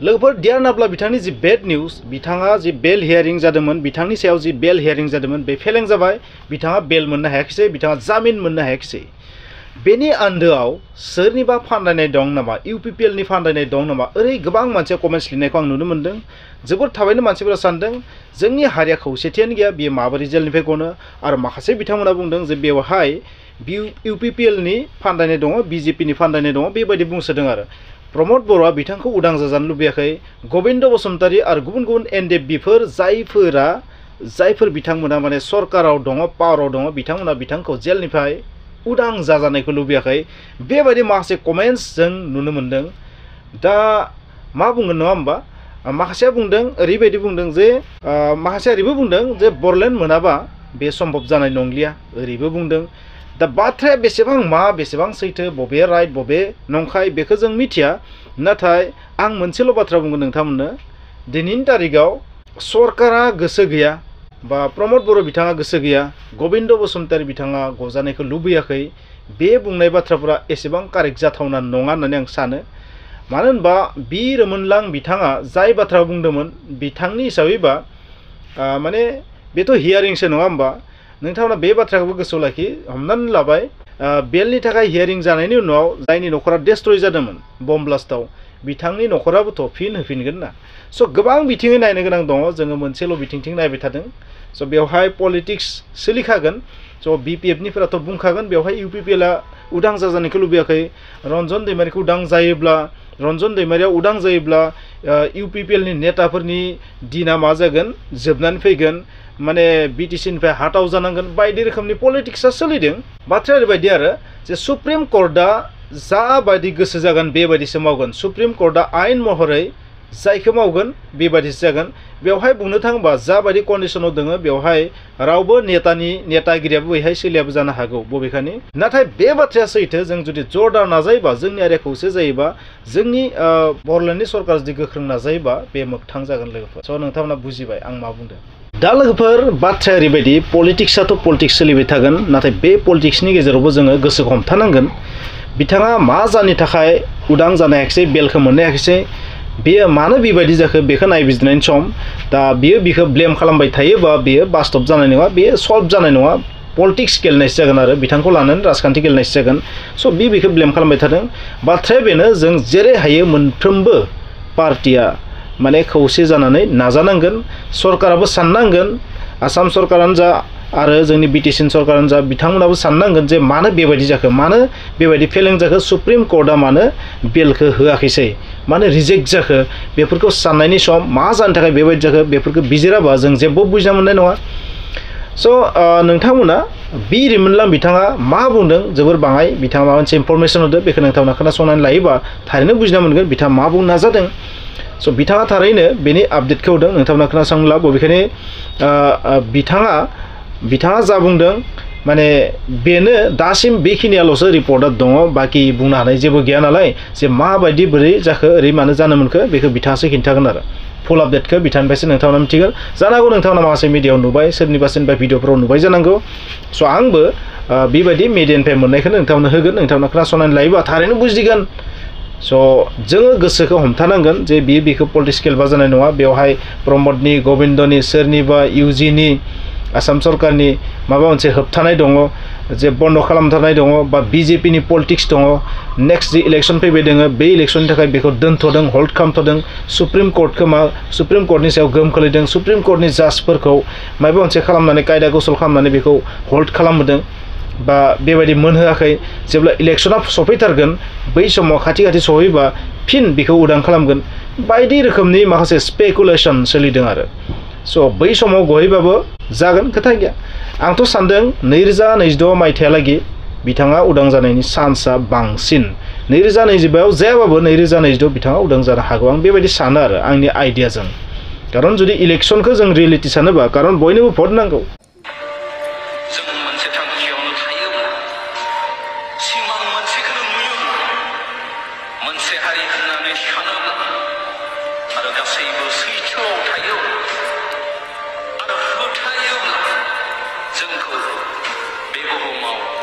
लोगोफोर डियार नाब्ला बिथांनि जि bed news बिथाङा जि बेल हियारिं जादोंमोन बिथांनि सायाव जि बेल हियारिं जादोंमोन बे फेलें जाबाय बिथाङा बेल मोननो हायाखिसै बिथाङा जामिन मोननो हायाखिसै बेनि आन्दोआव सोरनिबा फान्दायनाय दं नामा इउपिपिएल नि फान्दायनाय दं नामा ओरै गोबां मानसिया कमेन्ट्स लिरनायखौ आं नुनो मोन्दों जोबोद थाबैनो मानसिफोरा सानदों जोंनि हारिया खौसेथियानो गैया बियो माबोरै जेलनिफ्राय गनो आरो माखासे बिथांमोना बुंदों जे बेवहाय इउपिपिएल नि फान्दायनाय दङ बिजेपि नि फान्दायनाय दङ बेबायदि बुंसोदों आरो प्रमद बर'आ बिथांखौ उदां जाजानो लुबैयाखै गोविन्द बसुमतारी आरो गुबुन गुबुन एनडिएफबिफोर जायफोर बिथांमोना माने सरकाराव दङ पावाराव दङ बिथांमोना बिथांखौ जेलनिफ्राय उदां जाजानायखौ लुबैयाखै बेबायदि माखासे कमेन्ट्स जों नुनो मोन्दों दा मा बुंगोन नङा होमबा माखासेया बुंदों ओरैबायदि बुंदों जे माखासेया ओरैबो बुंदों जे बरलेण्ड मोनाबा बे सम्भब जानाय नंलिया ओरैबो बुंदों दा बाथ्राया बेसेबां मा बेसेबां सैथो बबे राइट बबे नंखाय बेखौ जों मिथिया नाथाय आं मोनसेल' बाथ्रा बुंगोन नोंथांमोननो दिनैनि तारिखाव सरकारा गोसो गैया बा प्रमद बर' बिथाङा गोसो गैया गोविन्द बसुमतारी बिथाङा गजानायखौ लुबैयाखै बे बुंनाय बाथ्राफोरा एसेबां कारेक्ट जाथावना नङा होननानै आं सानो मानो होनबा बि रोमोनलां बिथाङा जाय बाथ्रा बुंदोंमोन बिथांनि हिसाबैबा माने बेथ' हियारिंसो नङा होमबा नोंथांमोना बे बाथ्राखौबो गोसोआव लाखि हमनानै लाबाय बेलनि थाखाय हियारिं जानायनि उनाव जायनि न'खरा डेस्ट्रय जादोंमोन बम ब्लास्टआव बिथांनि न'खराबोथ' फिन होफिनगोन ना स' गोबां बिथिङै नायनो गोनां दङ जोङो मोनसेल' बिथिंथिं नायबाय थादों स' बेवहाय पलिटिक्स सोलिखागोन स' बिपिएफनिफोराथ' बुंखागोन बेवहाय इउपिपिएलआ उदां जाजानायखौ लुबैयाखै रन्जन दैमारिखौ उदां जायोब्ला रन्जन दैमारिया उदां जायोब्ला इउपिपिएलनि नेताफोरनि दिना मा जागोन जोबनानै फैगोन माने बिटिसिनिफ्राय हाटाव जानांगोन बायदि रोखोमनि पलिटिक्सआ सोलिदों बाथ्राया ओरैबायदि आरो जे सुप्रिम कर्टआ जाबायदि गोसो जागोन बेबायदिसो मावगोन सुप्रिम कर्टआ आयेन महरै जायखौ मावगोन बेबायदिसो जागोन बेवहाय बुंनो थाङोबा जाबायदि कन्डिसनाव दोङो बेवहाय रावबो नेतागिरियाबो बैहाय सोलियाबो जानो हागौ बबेखानि नाथाय बे बाथ्राया सैथो जों जुदि जरदार नाजायोबा जोंनि आरिया खौसे जायोबा जोंनि बरलेण्डनि सरकार जुदि गोख्रों नाजायोबा बे मोगथां जागोन लोगोफोर स' नोंथांमोना बुजिबाय आं मा बुंदों दा लोगोफोर बाथ्राया ओरैबायदि पलिटिक्सआथ' पलिटिक्स सोलिबाय थागोन नाथाय बे पलिटिक्सनि गेजेरावबो जोङो गोसोखौ हमथानांगोन बिथाङा मा जानि थाखाय उदां जानो हायाखिसै बेलखौ मोननो हायाखिसै बेयो मानो बेबायदि जाखो बेखौ नायबिजिरनायनि सम दा बिखौ ब्लेम खालामबाय थायोबा बेयो बास्तब जानाय नङा बेयो सल्भ जानाय नङा पलिटिक्स गेलेनायसो जागोन आरो बिथांखौ लानानै राजखान्थि गेलेनायसो जागोन स' बेखौ ब्लेम खालामबाय थादों बाथ्राया बेनो जों जेरै हायो मोनफ्रोमबो पार्टिया माने खौसे जानानै नाजानांगोन सरकाराबो साननांगोन आसाम सरकारानो जा आरो जोंनि बिटिसि सरकारानो जा बिथांमोनाबो साननांगोन जे मानो बेबायदि जाखो मानो बेबायदि फेलें जाखो सुप्रिम कर्टआ मानो बेलखौ होआखैसै मानो रिजेक्ट जाखो बेफोरखौ साननायनि सम मा जानो थाखाय बेबायदि जाखो बेफोरखौ बिजिराबा जों जेबो बुजिना मोननाय नङा स' नोंथांमोना बि रिमोनलां बिथाङा मा बुंदों जोबोर बाङाय बिथाङा माबा मोनसे इनफरमेसन होदों बेखौ नोंथांमोना खोनासंनानै लायोबा थारैनो बुजिना मोनगोन बिथाङा मा बुंनो नाजादों स' बिथाङा थारैनो बेनि आपडेटखौ होदों नोंथांमोना खोनासंला बबेखानि बिथाङा जा बुंदों माने बेनो दासिम बेखिनियाल'सो रिपर्टआ दङ बाखि बुंनो हानाय जेबो गैया नालाय जे माबायदि बोरै जाखो ओरै मानो जानो मोनखो बेखौ बिथाङासो खिन्थागोन आरो फुल आपडेटखौ बिथांनिफ्रायसो नोंथांमोना मिथिगोन जानो हागौ नोंथांमोना माखासे मिडियाआव नुबाय सोरनिबा भिडिअफोराव नुबाय जानांगौ स' आंबो बेबायदि मिडियानिफ्राय मोननायखौनो नोंथांमोना होगोन नोंथांमोना खोनासंनानै लायोबा थारैनो बुजिगोन स' जोङो गोसोखौ हमथानांगोन जे बेखौ पलिटिक्स जानाय नङा बेवहाय प्रमदनि गोविन्दनि सोरनिबा इउजिनि आसाम सरकारनि माबा मोनसे होबथानाय दङ जे बन्द खालामथारनाय दङ बा बिजेपिनि पलिटिक्स दङ नेक्स्ट जि इलेक्सन फैबाय दोङो बे इलेक्सननि थाखाय बेखौ दोनथ'दों हल्ड खालामथ'दों सुप्रिम कर्टनि सायाव गोहोम खोलैदों सुप्रिम कर्टनि जाजफोरखौ माबा मोनसे खालामनानै कायदा कौसल खालामनानै बेखौ हल्ड खालामहोदों बा बेबायदि मोनहोआखै जेब्ला इलेक्सना सफैथारगोन बै समाव खाथि सहैबा फिन बेखौ उदां खालामगोन बायदि रोखोमनि माखासे स्पेकुलेसन सोलिदों आरो स' बै समाव गहैबाबो जागोन खोथा गैया आंथ' सानदों 2026 मायथाइहालागै बिथाङा उदां जानायनि चान्सआ बांसिन 2025आव जायाबाबो 2026 बिथाङा उदां जानो हागौ आं बेबायदि सानो आरो आंनि आइडियाजों खारन जुदि इलेक्सनखौ जों रियेलिटि सानोबा खारन बयनोबो भट नांगौ जोंखौ बे बुहुमाव